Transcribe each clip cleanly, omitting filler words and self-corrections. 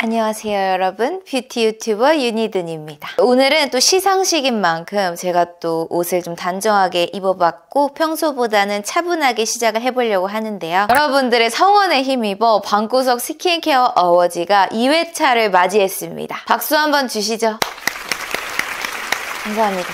안녕하세요 여러분, 뷰티 유튜버 윤희든입니다. 오늘은 또 시상식인 만큼 제가 또 옷을 좀 단정하게 입어봤고 평소보다는 차분하게 시작을 해보려고 하는데요. 여러분들의 성원에 힘입어 방구석 스킨케어 어워즈가 2회차를 맞이했습니다. 박수 한번 주시죠. 감사합니다.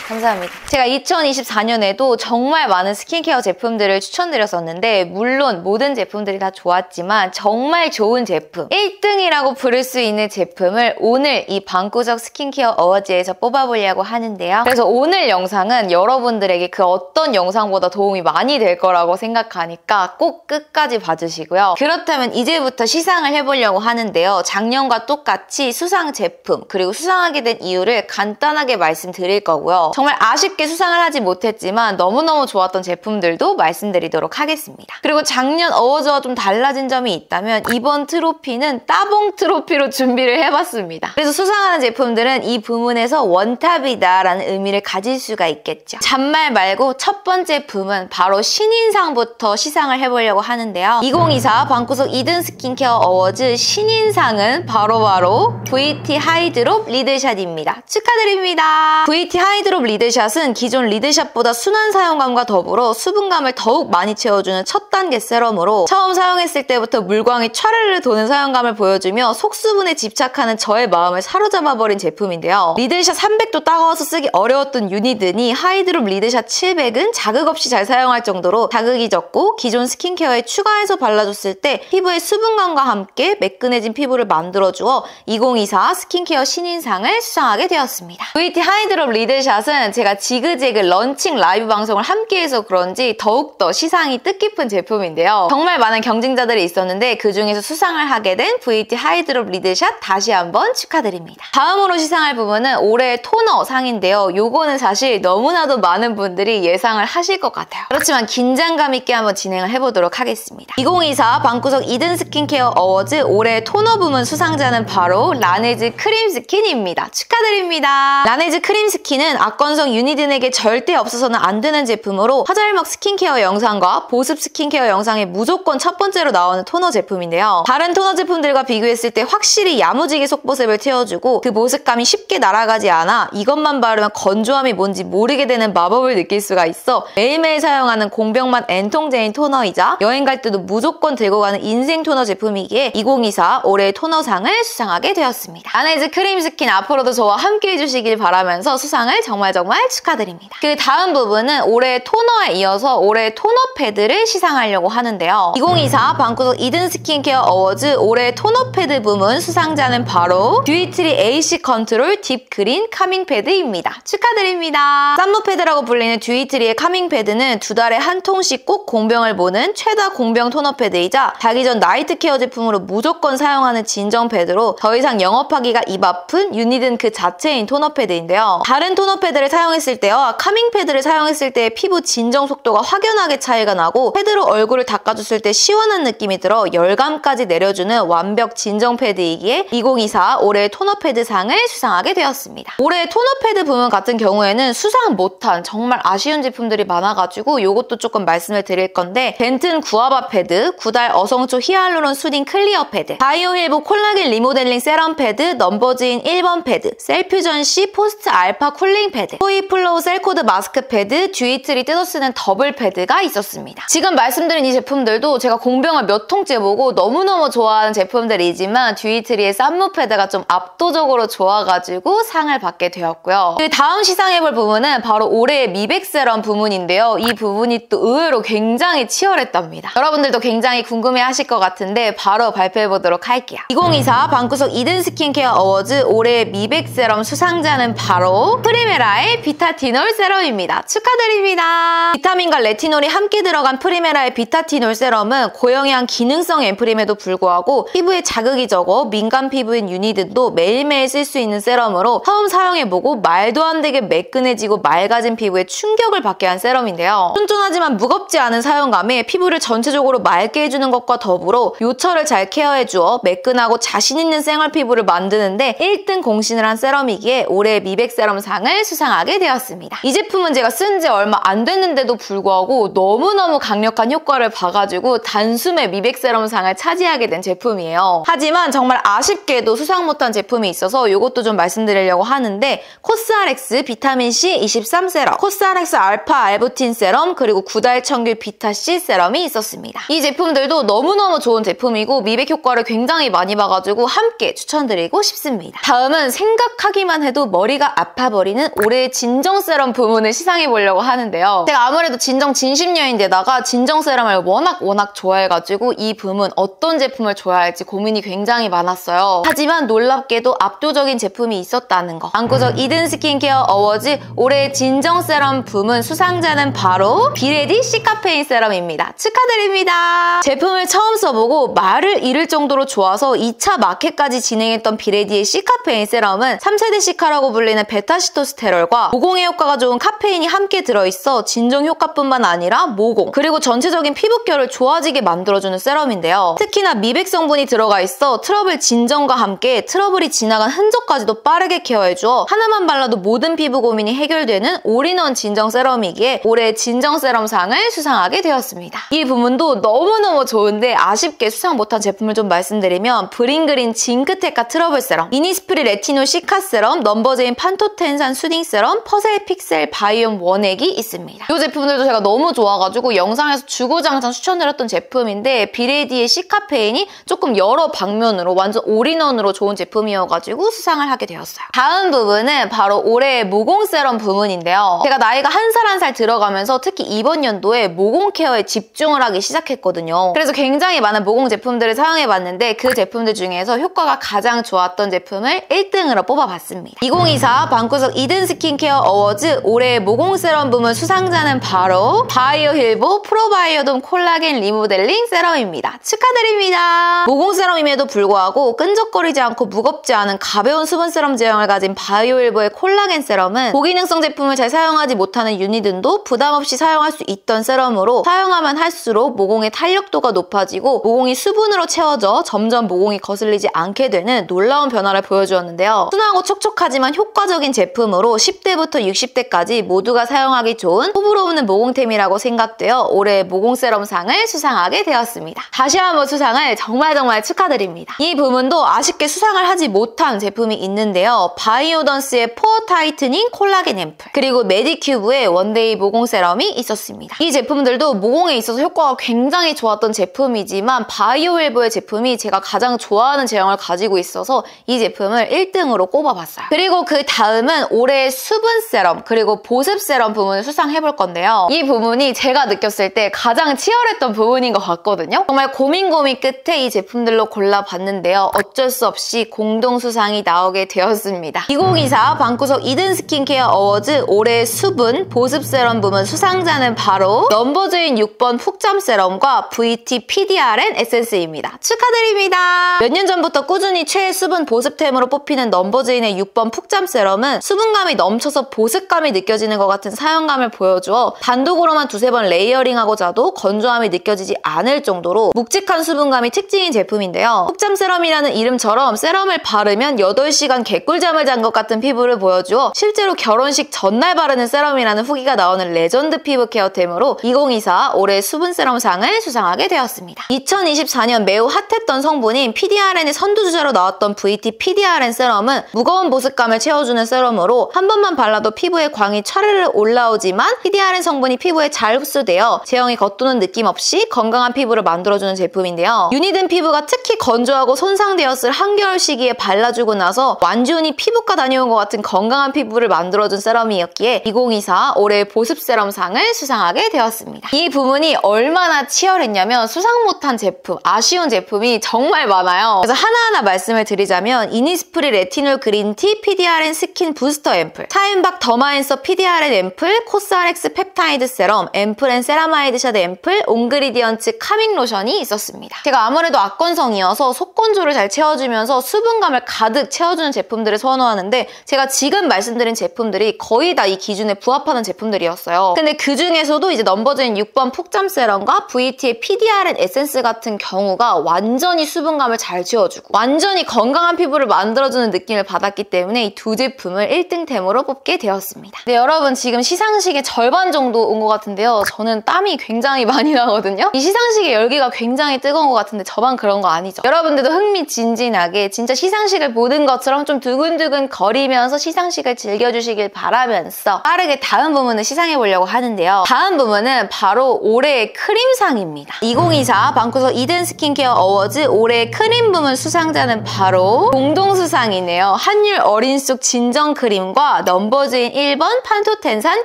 감사합니다. 제가 2024년에도 정말 많은 스킨케어 제품들을 추천드렸었는데 물론 모든 제품들이 다 좋았지만 정말 좋은 제품 1등이라고 부를 수 있는 제품을 오늘 이 방구석 스킨케어 어워즈에서 뽑아보려고 하는데요. 그래서 오늘 영상은 여러분들에게 그 어떤 영상보다 도움이 많이 될 거라고 생각하니까 꼭 끝까지 봐주시고요. 그렇다면 이제부터 시상을 해보려고 하는데요. 작년과 똑같이 수상 제품 그리고 수상하게 된 이유를 간단하게 말씀드릴 거고요. 정말 아쉽게 수상을 하지 못했지만 너무너무 좋았던 제품들도 말씀드리도록 하겠습니다. 그리고 작년 어워즈와 좀 달라진 점이 있다면 이번 트로피는 따봉 트로피로 준비를 해봤습니다. 그래서 수상하는 제품들은 이 부문에서 원탑이다 라는 의미를 가질 수가 있겠죠. 잔말 말고 첫 번째 부문 바로 신인상부터 시상을 해보려고 하는데요. 2024 방구석 2등 스킨케어 어워즈 신인상은 바로 VT 하이드롭 리드샷입니다. 축하드립니다. VT 하이드롭 리드샷은 기존 리드샷보다 순한 사용감과 더불어 수분감을 더욱 많이 채워주는 첫 단계 세럼으로 처음 사용했을 때부터 물광이 촤르르 도는 사용감을 보여주며 속수분에 집착하는 저의 마음을 사로잡아버린 제품인데요. 리드샷 300도 따가워서 쓰기 어려웠던 윤희든이 하이드롭 리드샷 700은 자극 없이 잘 사용할 정도로 자극이 적고 기존 스킨케어에 추가해서 발라줬을 때 피부의 수분감과 함께 매끈해진 피부를 만들어주어 2024 스킨케어 신인상을 수상하게 되었습니다. VT 하이드롭 리드샷은 제가 지그재그 런칭 라이브 방송을 함께해서 그런지 더욱더 시상이 뜻깊은 제품인데요. 정말 많은 경쟁자들이 있었는데 그 중에서 수상을 하게 된 VT 하이드롭 리드샷 다시 한번 축하드립니다. 다음으로 시상할 부분은 올해의 토너 상인데요. 요거는 사실 너무나도 많은 분들이 예상을 하실 것 같아요. 그렇지만 긴장감 있게 한번 진행을 해보도록 하겠습니다. 2024 방구석 2등 스킨케어 어워즈 올해의 토너 부문 수상자는 바로 라네즈 크림 스킨입니다. 축하드립니다. 라네즈 크림 스킨은 악건성 윤희든에게 절대 없어서는 안 되는 제품으로 화잘먹 스킨케어 영상과 보습 스킨케어 영상에 무조건 첫 번째로 나오는 토너 제품인데요. 다른 토너 제품들과 비교했을 때 확실히 야무지게 속보습을 채워주고 그 보습감이 쉽게 날아가지 않아 이것만 바르면 건조함이 뭔지 모르게 되는 마법을 느낄 수가 있어 매일매일 사용하는 공병맛 N통제인 토너이자 여행 갈 때도 무조건 들고 가는 인생 토너 제품이기에 2024 올해의 토너상을 수상하게 되었습니다. 라네즈 크림 스킨 앞으로도 저와 함께 해주시길 바라면서 수상을 정말 축하드립니다. 그 다음 부분은 올해 토너에 이어서 올해 토너 패드를 시상하려고 하는데요. 2024 방구석 2등 스킨케어 어워즈 올해 토너 패드 부문 수상자는 바로 듀이트리 AC 컨트롤 딥 그린 카밍 패드입니다. 축하드립니다. 쌈무 패드라고 불리는 듀이트리의 카밍 패드는 두 달에 한 통씩 꼭 공병을 보는 최다 공병 토너 패드이자 자기 전 나이트 케어 제품으로 무조건 사용하는 진정 패드로 더 이상 영업하기가 입 아픈 윤희든 그 자체인 토너 패드인데요. 다른 토너 패드를 사용했을 때와 카밍 패드를 사용했을 때의 피부 진정 속도가 확연하게 차이가 나고 패드로 얼굴을 닦아줬을 때 시원한 느낌이 들어 열감까지 내려주는 완벽 진정 패드이기에 2024 올해의 토너 패드 상을 수상하게 되었습니다. 올해의 토너 패드 부문 같은 경우에는 수상 못한 정말 아쉬운 제품들이 많아가지고 이것도 조금 말씀을 드릴 건데 벤튼 구아바 패드, 구달 어성초 히알루론 수딩 클리어 패드, 바이오힐보 콜라겐 리모델링 세럼 패드, 넘버즈인 1번 패드, 셀퓨전시 포스트 알파 쿨링 패드, 플로우 셀코드 마스크 패드, 듀이트리 뜯어쓰는 더블 패드가 있었습니다. 지금 말씀드린 이 제품들도 제가 공병을 몇 통째 보고 너무너무 좋아하는 제품들이지만 듀이트리의 쌈무 패드가 좀 압도적으로 좋아가지고 상을 받게 되었고요. 그 다음 시상해볼 부분은 바로 올해의 미백 세럼 부문인데요. 이 부분이 또 의외로 굉장히 치열했답니다. 여러분들도 굉장히 궁금해하실 것 같은데 바로 발표해보도록 할게요. 2024 방구석 2등 스킨케어 어워즈 올해의 미백 세럼 수상자는 바로 프리메라의 비타티놀 세럼입니다. 축하드립니다. 비타민과 레티놀이 함께 들어간 프리메라의 비타티놀 세럼은 고영양 기능성 앰플임에도 불구하고 피부에 자극이 적어 민감 피부인 윤희든도 매일매일 쓸 수 있는 세럼으로 처음 사용해보고 말도 안 되게 매끈해지고 맑아진 피부에 충격을 받게 한 세럼인데요. 쫀쫀하지만 무겁지 않은 사용감에 피부를 전체적으로 맑게 해주는 것과 더불어 요철을 잘 케어해주어 매끈하고 자신있는 생얼 피부를 만드는데 1등 공신을 한 세럼이기에 올해 미백 세럼상을 수상 수상하게 되었습니다. 이 제품은 제가 쓴 지 얼마 안 됐는데도 불구하고 너무너무 강력한 효과를 봐가지고 단숨에 미백 세럼상을 차지하게 된 제품이에요. 하지만 정말 아쉽게도 수상 못한 제품이 있어서 이것도 좀 말씀드리려고 하는데 코스알엑스 비타민C 23 세럼, 코스알엑스 알파 알부틴 세럼, 그리고 구달 청귤 비타C 세럼이 있었습니다. 이 제품들도 너무너무 좋은 제품이고 미백 효과를 굉장히 많이 봐가지고 함께 추천드리고 싶습니다. 다음은 생각하기만 해도 머리가 아파버리는 올해의 진정 세럼 부문을 시상해보려고 하는데요. 제가 아무래도 진정 진심녀인데다가 진정 세럼을 워낙 좋아해가지고 이 부문 어떤 제품을 줘야 할지 고민이 굉장히 많았어요. 하지만 놀랍게도 압도적인 제품이 있었다는 거. 방구석 이든 스킨케어 어워즈 올해의 진정 세럼 부문 수상자는 바로 비레디 시카페인 세럼입니다. 축하드립니다. 제품을 처음 써보고 말을 잃을 정도로 좋아서 2차 마켓까지 진행했던 비레디의 시카페인 세럼은 3세대 시카라고 불리는 베타시토스테롤과 모공에 효과가 좋은 카페인이 함께 들어있어 진정 효과뿐만 아니라 모공, 그리고 전체적인 피부결을 좋아지게 만들어주는 세럼인데요. 특히나 미백 성분이 들어가 있어 트러블 진정과 함께 트러블이 지나간 흔적까지도 빠르게 케어해주어 하나만 발라도 모든 피부 고민이 해결되는 올인원 진정 세럼이기에 올해 진정 세럼상을 수상하게 되었습니다. 이 부문도 너무너무 좋은데 아쉽게 수상 못한 제품을 좀 말씀드리면 브링그린 징크테카 트러블 세럼, 이니스프리 레티놀 시카 세럼, 넘버제인 판토텐산 수딩 세럼, 퍼셀 픽셀 바이옴 원액이 있습니다. 이 제품들도 제가 너무 좋아가지고 영상에서 주구장창 추천드렸던 제품인데 비레디의 시카페인이 조금 여러 방면으로 완전 올인원으로 좋은 제품이어가지고 수상을 하게 되었어요. 다음 부분은 바로 올해의 모공 세럼 부문인데요. 제가 나이가 한 살 한 살 들어가면서 특히 이번 연도에 모공 케어에 집중을 하기 시작했거든요. 그래서 굉장히 많은 모공 제품들을 사용해봤는데 그 제품들 중에서 효과가 가장 좋았던 제품을 1등으로 뽑아봤습니다. 2024 방구석 이든 스킨케어 어워즈 올해의 모공 세럼 부문 수상자는 바로 바이오힐보 프로바이오돔 콜라겐 리모델링 세럼입니다. 축하드립니다. 모공 세럼임에도 불구하고 끈적거리지 않고 무겁지 않은 가벼운 수분 세럼 제형을 가진 바이오힐보의 콜라겐 세럼은 고기능성 제품을 잘 사용하지 못하는 유니든도 부담 없이 사용할 수 있던 세럼으로 사용하면 할수록 모공의 탄력도가 높아지고 모공이 수분으로 채워져 점점 모공이 거슬리지 않게 되는 놀라운 변화를 보여주었는데요. 순하고 촉촉하지만 효과적인 제품으로 10대부터 60대까지 모두가 사용하기 좋은 호불호 없는 모공템이라고 생각되어 올해 모공 세럼상을 수상하게 되었습니다. 다시 한번 수상을 정말 축하드립니다. 이 부문도 아쉽게 수상을 하지 못한 제품이 있는데요. 바이오던스의 포어 타이트닝 콜라겐 앰플, 그리고 메디큐브의 원데이 모공 세럼이 있었습니다. 이 제품들도 모공에 있어서 효과가 굉장히 좋았던 제품이지만 바이오힐보의 제품이 제가 가장 좋아하는 제형을 가지고 있어서 이 제품을 1등으로 꼽아봤어요. 그리고 그 다음은 올해의 수분 세럼 그리고 보습 세럼 부문을 수상해볼 건데요. 이 부문이 제가 느꼈을 때 가장 치열했던 부분인 것 같거든요. 정말 고민 끝에 이 제품들로 골라봤는데요. 어쩔 수 없이 공동 수상이 나오게 되었습니다. 2024 방구석 이든 스킨케어 어워즈 올해의 수분 보습 세럼 부문 수상자는 바로 넘버즈인 6번 푹잠 세럼과 VT PDRN 에센스입니다. 축하드립니다. 몇 년 전부터 꾸준히 최애 수분 보습템으로 뽑히는 넘버즈인의 6번 푹잠 세럼은 수분감이 넘쳐서 보습감이 느껴지는 것 같은 사용감을 보여주어 단독으로만 두세 번 레이어링하고 자도 건조함이 느껴지지 않을 정도로 묵직한 수분감이 특징인 제품인데요. 푹잠 세럼이라는 이름처럼 세럼을 바르면 8시간 개꿀잠을 잔 것 같은 피부를 보여주어 실제로 결혼식 전날 바르는 세럼이라는 후기가 나오는 레전드 피부 케어템으로 2024 올해 수분 세럼상을 수상하게 되었습니다. 2024년 매우 핫했던 성분인 PDRN의 선두주자로 나왔던 VT PDRN 세럼은 무거운 보습감을 채워주는 세럼으로 한 번만 발라도 피부에 광이 차르르 올라오지만 PDRN 성분이 피부에 잘 흡수되어 제형이 겉도는 느낌 없이 건강한 피부를 만들어주는 제품인데요. 유니든 피부가 특히 건조하고 손상되었을 한겨울 시기에 발라주고 나서 완전히 피부과 다녀온 것 같은 건강한 피부를 만들어준 세럼이었기에 2024 올해 보습 세럼상을 수상하게 되었습니다. 이 부분이 얼마나 치열했냐면 수상 못한 제품, 아쉬운 제품이 정말 많아요. 그래서 하나하나 말씀을 드리자면 이니스프리 레티놀 그린티 PDRN 스킨 부스터 앰플, 타임박 더마앤서 PDRN 앰플, 코스알엑스 펩타이드 세럼, 앰플 앤 세라마이드 샤드 앰플, 옹그리디언츠 카밍 로션이 있었습니다. 제가 아무래도 악건성이어서 속건조를 잘 채워주면서 수분감을 가득 채워주는 제품들을 선호하는데 제가 지금 말씀드린 제품들이 거의 다 이 기준에 부합하는 제품들이었어요. 근데 그 중에서도 이제 넘버즈인 6번 푹잠 세럼과 VT의 PDRN 에센스 같은 경우가 완전히 수분감을 잘 채워주고 완전히 건강한 피부를 만들어주는 느낌을 받았기 때문에 이 두 제품을 1등템으로 제품으로 뽑게 되었습니다. 네, 여러분 지금 시상식의 절반 정도 온 것 같은데요. 저는 땀이 굉장히 많이 나거든요. 이 시상식의 열기가 굉장히 뜨거운 것 같은데 저만 그런 거 아니죠? 여러분들도 흥미진진하게 진짜 시상식을 보는 것처럼 좀 두근두근 거리면서 시상식을 즐겨주시길 바라면서 빠르게 다음 부문을 시상해보려고 하는데요. 다음 부문은 바로 올해의 크림상입니다. 2024 방구석 이든 스킨케어 어워즈 올해의 크림 부문 수상자는 바로 공동수상이네요. 한율 어린쑥 진정크림과 넘버즈인 1번 판토텐산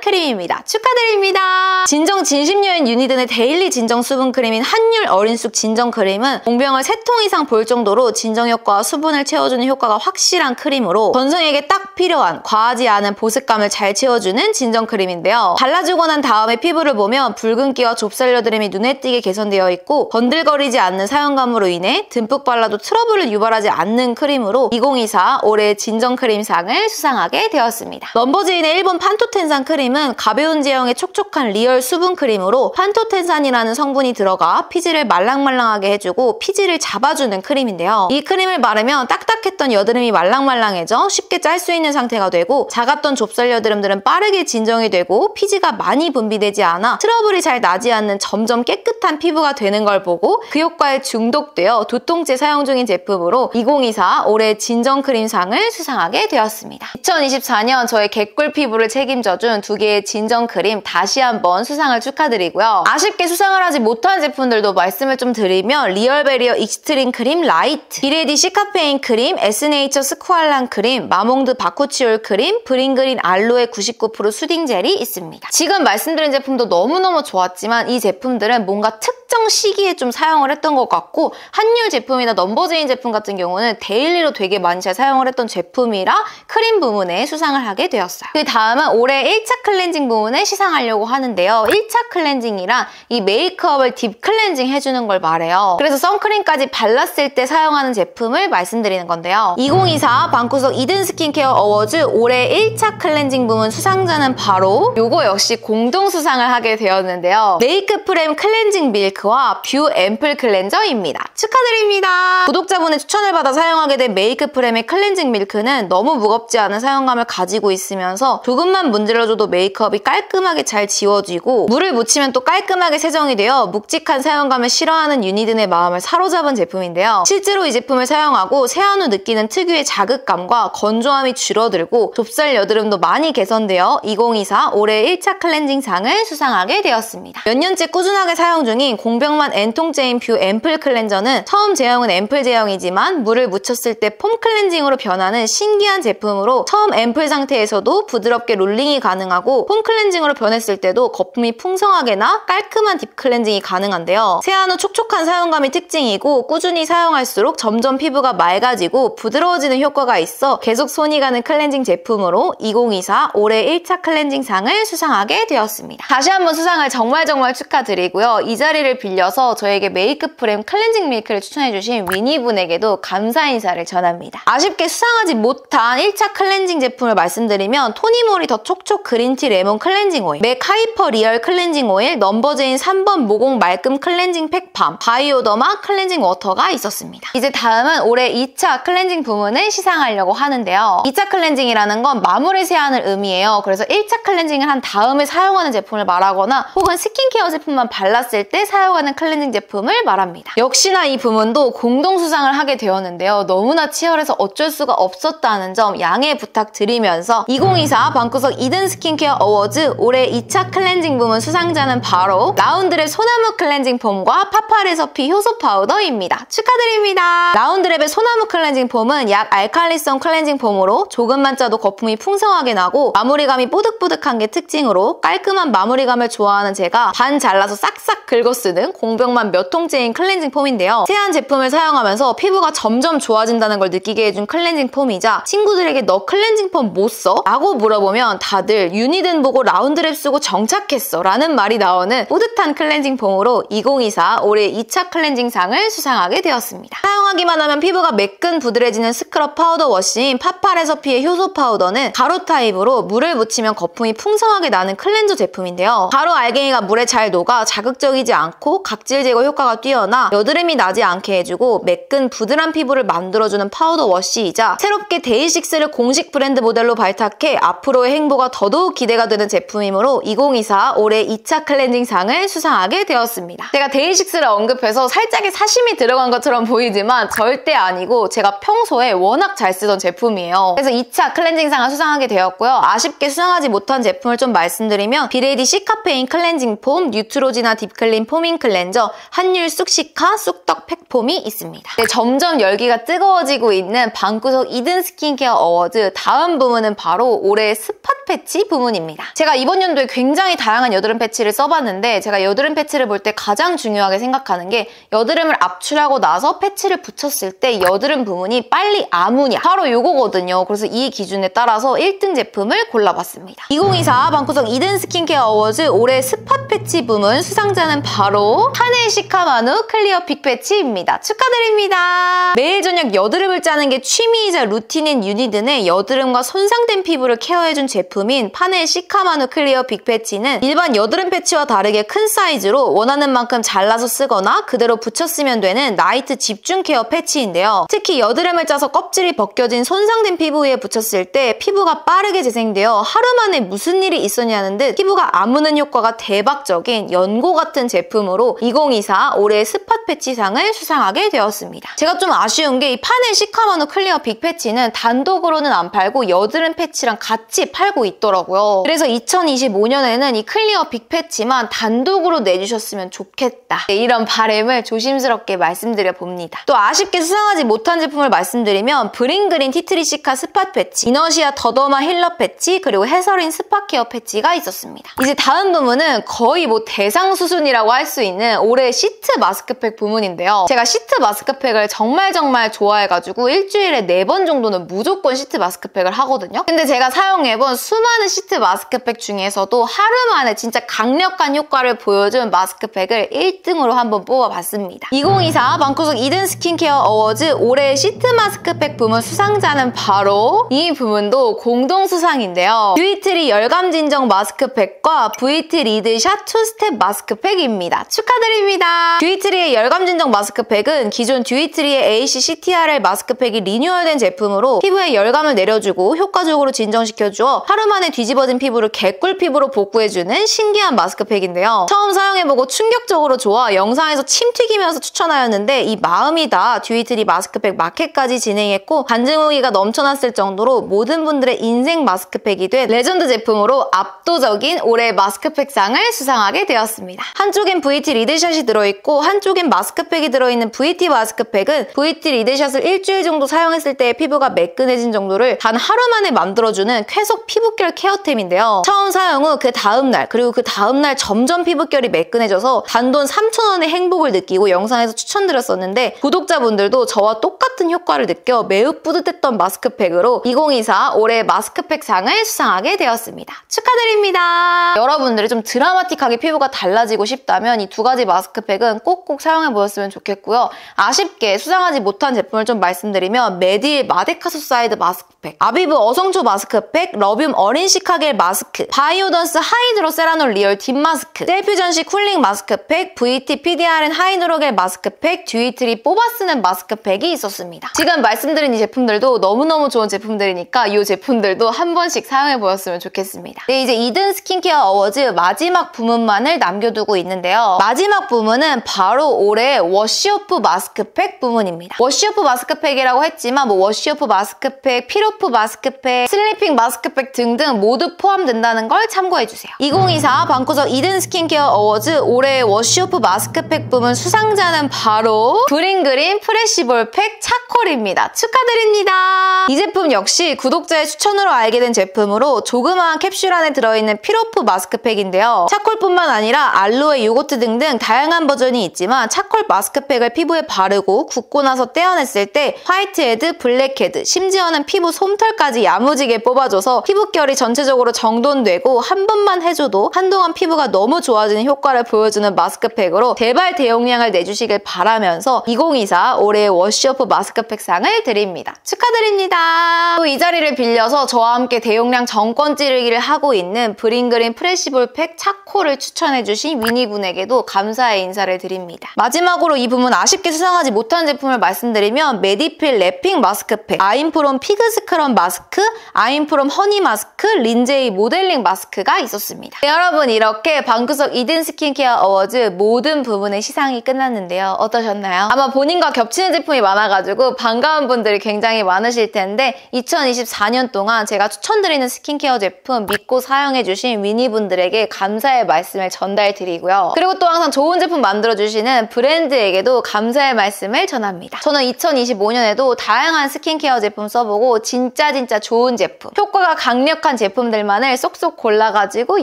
크림입니다. 축하드립니다. 진정 진심여인 유니든의 데일리 진정 수분크림인 한율 어린쑥 진정크림은 공병을 3통 이상 볼 정도로 진정 효과와 수분을 채워주는 효과가 확실한 크림으로 전성에게 딱 필요한 과하지 않은 보습감을 잘 채워주는 진정크림인데요. 발라주고 난 다음에 피부를 보면 붉은기와 좁쌀 여드름이 눈에 띄게 개선되어 있고 번들거리지 않는 사용감으로 인해 듬뿍 발라도 트러블을 유발하지 않는 크림으로 2024 올해 진정크림상을 수상하게 되었습니다. 넘버즈인의 일본 판토텐산 크림은 가벼운 제형의 촉촉한 리얼 수분 크림으로 판토텐산이라는 성분이 들어가 피지를 말랑말랑하게 해주고 피지를 잡아주는 크림인데요. 이 크림을 바르면 딱딱했던 여드름이 말랑말랑해져 쉽게 짤 수 있는 상태가 되고 작았던 좁쌀 여드름들은 빠르게 진정이 되고 피지가 많이 분비되지 않아 트러블이 잘 나지 않는 점점 깨끗한 피부가 되는 걸 보고 그 효과에 중독되어 2통째 사용 중인 제품으로 2024 올해 진정크림상을 수상하게 되었습니다. 2024년 저의 개꿀 피부를 책임져준 2개의 진정크림 다시 한번 수상을 축하드리고요. 아쉽게 수상을 하지 못한 제품들도 말씀을 좀 드리면 리얼베리어 익스트림 크림 라이트, 비레디 시카페인 크림, 에스네이처 스쿠알란 크림, 마몽드 바쿠치올 크림, 브링그린 알로에 99% 수딩 젤이 있습니다. 지금 말씀드린 제품도 너무너무 좋았지만 이 제품들은 뭔가 특정 시기에 좀 사용을 했던 것 같고 한율 제품이나 넘버즈인 제품 같은 경우는 데일리로 되게 많이 잘 사용을 했던 제품이라 크림 부문에 수상을 하게 되었어요. 그 다음은 올해 1차 클렌징 부문에 시상하려고 하는데요. 1차 클렌징이란 이 메이크업을 딥 클렌징 해주는 걸 말해요. 그래서 선크림까지 발랐을 때 사용하는 제품을 말씀드리는 건데요. 2024 방구석 이든 스킨케어 어워즈 올해 1차 클렌징 부문 수상자는 바로 요거 역시 공동 수상을 하게 되었는데요. 메이크 프렘 클렌징 밀크와 뷰 앰플 클렌저입니다. 축하드립니다. 구독자분의 추천을 받아 사용하게 된 메이크 프렘의 클렌징 밀크는 너무 무겁지 않은 사용감을 가지고 있으면서 조금만 문질러줘도 메이크업이 깔끔하게 잘 지워지고 물을 묻히면 또 깔끔하게 세정이 되어 묵직한 사용감을 싫어하는 유니든의 마음을 사로잡은 제품인데요. 실제로 이 제품을 사용하고 세안 후 느끼는 특유의 자극감과 건조함이 줄어들고 좁쌀 여드름도 많이 개선되어 2024 올해 1차 클렌징상을 수상하게 되었습니다. 몇 년째 꾸준하게 사용 중인 공병만 N통째인 뷰 앰플 클렌저는 처음 제형은 앰플 제형이지만 물을 묻혔을 때 폼 클렌징으로 변하는 신기한 제품으로 처음 앰플 상태에서도 부드럽게 롤링이 가능하고 폼 클렌징으로 변했을 때도 거품이 풍성하게 나 깔끔한 딥 클렌징이 가능한데요. 세안 후 촉촉한 사용감이 특징이고 꾸준히 사용할수록 점점 피부가 맑아지고 부드러워지는 효과가 있어 계속 손이 가는 클렌징 제품으로 2024 올해 1차 클렌징상을 수상하게 되었습니다. 다시 한번 수상을 정말 축하드리고요. 이 자리를 빌려서 저에게 메이크 프렘 클렌징 밀크를 추천해주신 위니분에게도 감사 인사를 전합니다. 아쉽게 수상하지 못한 1차 클렌징 제품을 말씀드리면 토니모리 더 촉촉 그린티 레몬 클렌징 오일, 맥 하이퍼 리얼 클렌징 오일, 넘버즈인 3번 모공 말끔 클렌징 팩팜, 바이오더마 클렌징 워터가 있었습니다. 이제 다음은 올해 2차 클렌징 부문을 시상하려고 하는데요. 2차 클렌징이라는 건 마무리 세안을 의미해요. 그래서 1차 클렌징을 한 다음에 사용하는 제품을 말하거나 혹은 스킨케어 제품만 발랐을 때 사용하는 클렌징 제품을 말합니다. 역시나 이 부문도 공동 수상을 하게 되었는데요. 너무나 치열해서 어쩔 수가 없었다는 점 양해 부탁드리면서 2024 방구석 이든 스킨케어 어워즈 올해 2차 클렌징 부문 수상자는 바로 라운드랩 소나무 클렌징 폼과 파파레서피 효소 파우더입니다. 축하드립니다. 라운드랩의 소나무 클렌징 폼은 약 알칼리성 클렌징 폼으로 조금만 짜도 거품이 풍성하게 나고 마무리감이 뽀득뽀득한 게 특징으로 깔끔한 마무리감을 좋아하는 제가 반 잘라서 싹싹 긁어 쓰는 공병만 몇 통째인 클렌징 폼인데요. 세안 제품을 사용하면서 피부가 점점 좋아진다는 걸 느끼게 해준 클렌징 폼이자 친구들에게 너 클렌징 폼 뭐 써? 라고 물어보면 다들 유니든 보고 라운드랩 쓰고 정착했어 라는 말이 나오는 뿌듯한 클렌징 폼으로 2024 올해 2차 클렌징상을 수상하게 되었습니다. 사용하기만 하면 피부가 매끈 부드러지는 스크럽 파우더 워시인 파파레서피의 효소 파우더는 가루 타입으로 물을 묻히면 거품이 풍성하게 나는 클렌저 제품인데요. 가루 알갱이가 물에 잘 녹아 자극적이지 않고 효과도 각질 제거 효과가 뛰어나 여드름이 나지 않게 해주고 매끈 부드러운 피부를 만들어주는 파우더 워시이자 새롭게 데이식스를 공식 브랜드 모델로 발탁해 앞으로의 행보가 더더욱 기대가 되는 제품이므로 2024 올해 2차 클렌징상을 수상하게 되었습니다. 제가 데이식스를 언급해서 살짝의 사심이 들어간 것처럼 보이지만 절대 아니고 제가 평소에 워낙 잘 쓰던 제품이에요. 그래서 2차 클렌징상을 수상하게 되었고요. 아쉽게 수상하지 못한 제품을 좀 말씀드리면 비레디 시카페인 클렌징 폼, 뉴트로지나 딥클린 포밍 클렌저, 한율 쑥시카 쑥떡 팩폼이 있습니다. 네, 점점 열기가 뜨거워지고 있는 방구석 이든 스킨케어 어워즈 다음 부문은 바로 올해의 스팟 패치 부문입니다. 제가 이번 연도에 굉장히 다양한 여드름 패치를 써봤는데 제가 여드름 패치를 볼 때 가장 중요하게 생각하는 게 여드름을 압출하고 나서 패치를 붙였을 때 여드름 부문이 빨리 아무냐 바로 요거거든요. 그래서 이 기준에 따라서 1등 제품을 골라봤습니다. 2024 방구석 이든 스킨케어 어워즈 올해 스팟 패치 부문 수상자는 바로 파네 시카마누 클리어 빅 패치입니다. 축하드립니다. 매일 저녁 여드름을 짜는 게 취미이자 루틴인 유니든의 여드름과 손상된 피부를 케어해준 제품인 파네 시카마누 클리어 빅 패치는 일반 여드름 패치와 다르게 큰 사이즈로 원하는 만큼 잘라서 쓰거나 그대로 붙여 쓰면 되는 나이트 집중 케어 패치인데요. 특히 여드름을 짜서 껍질이 벗겨진 손상된 피부 위에 붙였을 때 피부가 빠르게 재생되어 하루 만에 무슨 일이 있었냐는 듯 피부가 아무는 효과가 대박적인 연고 같은 제품으로 2024 올해 스팟 패치상을 수상하게 되었습니다. 제가 좀 아쉬운 게 이 파네 시카마누 클리어 빅 패치는 단독으로는 안 팔고 여드름 패치랑 같이 팔고 있더라고요. 그래서 2025년에는 이 클리어 빅 패치만 단독으로 내주셨으면 좋겠다. 이런 바람을 조심스럽게 말씀드려 봅니다. 또 아쉽게 수상하지 못한 제품을 말씀드리면 브링그린 티트리시카 스팟 패치, 이너시아 더더마 힐러 패치, 그리고 해서린 스팟 케어 패치가 있었습니다. 이제 다음 부문은 거의 뭐 대상 수준이라고 할 수 있는 올해 시트 마스크팩 부문인데요. 제가 시트 마스크팩을 정말 좋아해가지고 일주일에 4번 정도는 무조건 시트 마스크팩을 하거든요. 근데 제가 사용해본 수많은 시트 마스크팩 중에서도 하루 만에 진짜 강력한 효과를 보여준 마스크팩을 1등으로 한번 뽑아봤습니다. 2024 방구석 이든 스킨케어 어워즈 올해 시트 마스크팩 부문 수상자는 바로 이 부문도 공동 수상인데요. 듀이트리 열감 진정 마스크팩과 VT 리드샷 2스텝 마스크팩입니다. 축하드립니다. 듀이트리의 열감 진정 마스크팩은 기존 듀이트리의 AC CTRL 마스크팩이 리뉴얼된 제품으로 피부에 열감을 내려주고 효과적으로 진정시켜주어 하루 만에 뒤집어진 피부를 개꿀 피부로 복구해주는 신기한 마스크팩인데요. 처음 사용해보고 충격적으로 좋아 영상에서 침 튀기면서 추천하였는데 이 마음이 다 듀이트리 마스크팩 마켓까지 진행했고 간증 후기가 넘쳐났을 정도로 모든 분들의 인생 마스크팩이 된 레전드 제품으로 압도적인 올해 마스크팩상을 수상하게 되었습니다. 한쪽엔 VT 리드샷이 들어있고 한쪽엔 마스크팩이 들어있는 VT 마스크팩은 VT 리드샷을 일주일 정도 사용했을 때 피부가 매끈해진 정도를 단 하루 만에 만들어주는 쾌속 피부결 케어템인데요. 처음 사용 후 그 다음날 그리고 그 다음날 점점 피부결이 매끈해져서 단돈 3,000원의 행복을 느끼고 영상에서 추천드렸었는데 구독자분들도 저와 똑같은 효과를 느껴 매우 뿌듯했던 마스크팩으로 2024 올해 마스크팩상을 수상하게 되었습니다. 축하드립니다. 여러분들이 좀 드라마틱하게 피부가 달라지고 싶다면 이 두 가지 마스크팩은 꼭꼭 사용해보셨으면 좋겠고요. 아쉽게 수상하지 못한 제품을 좀 말씀드리면 메딜 마데카소사이드 마스크팩, 아비브 어성초 마스크팩, 러뷴 어린 시카겔 마스크, 바이오던스 하이드로 세라놀 리얼 딥 마스크, 셀퓨전시 쿨링 마스크팩, VT PDRN 하이드로겔 마스크팩, 듀이트리 뽑아쓰는 마스크팩이 있었습니다. 지금 말씀드린 이 제품들도 너무너무 좋은 제품들이니까 이 제품들도 한 번씩 사용해보셨으면 좋겠습니다. 네, 이제 이든 스킨케어 어워즈 마지막 부문만을 남겨두고 있는데요. 마지막 부문은 바로 올해 워시오프 마스크팩 부문입니다. 워시오프 마스크팩이라고 했지만 뭐 워시오프 마스크팩, 필오프 마스크팩, 슬리핑 마스크팩 등등 모두 포함된다는 걸 참고해주세요. 2024 방구석 이든 스킨케어 어워즈 올해 워시오프 마스크팩 부문 수상자는 바로 브링그린 프레시볼 팩 차콜입니다. 축하드립니다. 이 제품 역시 구독자의 추천으로 알게 된 제품으로 조그마한 캡슐 안에 들어있는 필오프 마스크팩인데요. 차콜뿐만 아니라 알로에, 요거트 등등 다양한 버전이 있지만 차콜 마스크팩을 피부에 바르고 굽고 나서 떼어냈을 때 화이트헤드, 블랙헤드, 심지어는 피부 솜털까지 야무지게 뽑아줘서 피부결이 전체적으로 정돈되고 한 번만 해줘도 한동안 피부가 너무 좋아지는 효과를 보여주는 마스크팩으로 대발 대용량을 내주시길 바라면서 2024 올해의 워시오프 마스크팩 마스크팩 상을 드립니다. 축하드립니다. 또 이 자리를 빌려서 저와 함께 대용량 정권 찌르기를 하고 있는 브링그린 프레시볼 팩 차코를 추천해주신 위니분에게도 감사의 인사를 드립니다. 마지막으로 이 부문 아쉽게 수상하지 못한 제품을 말씀드리면 메디필 랩핑 마스크팩, 아임프롬 피그 스크럽 마스크, 아임프롬 허니 마스크, 린제이 모델링 마스크가 있었습니다. 네, 여러분 이렇게 방구석 이든 스킨케어 어워즈 모든 부문의 시상이 끝났는데요. 어떠셨나요? 아마 본인과 겹치는 제품이 많아가지고 반가운 분들이 굉장히 많으실 텐데 2024년 동안 제가 추천드리는 스킨케어 제품 믿고 사용해주신 위니분들에게 감사의 말씀을 전달드리고요. 그리고 또 항상 좋은 제품 만들어주시는 브랜드에게도 감사의 말씀을 전합니다. 저는 2025년에도 다양한 스킨케어 제품 써보고 진짜 좋은 제품, 효과가 강력한 제품들만을 쏙쏙 골라가지고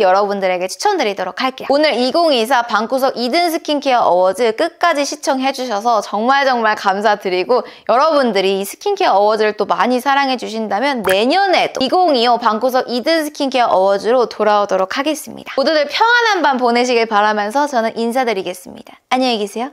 여러분들에게 추천드리도록 할게요. 오늘 2024 방구석 이든 스킨케어 어워즈 끝까지 시청해주셔서 정말 감사드리고 여러분들이 이 스킨케어 어워즈를 또 많이 사랑해주신다면 내년에도 2025 방구석 이든 스킨케어 어워즈로 돌아오도록 하겠습니다. 모두들 평안한 밤 보내시길 바라면서 저는 인사드리겠습니다. 안녕히 계세요.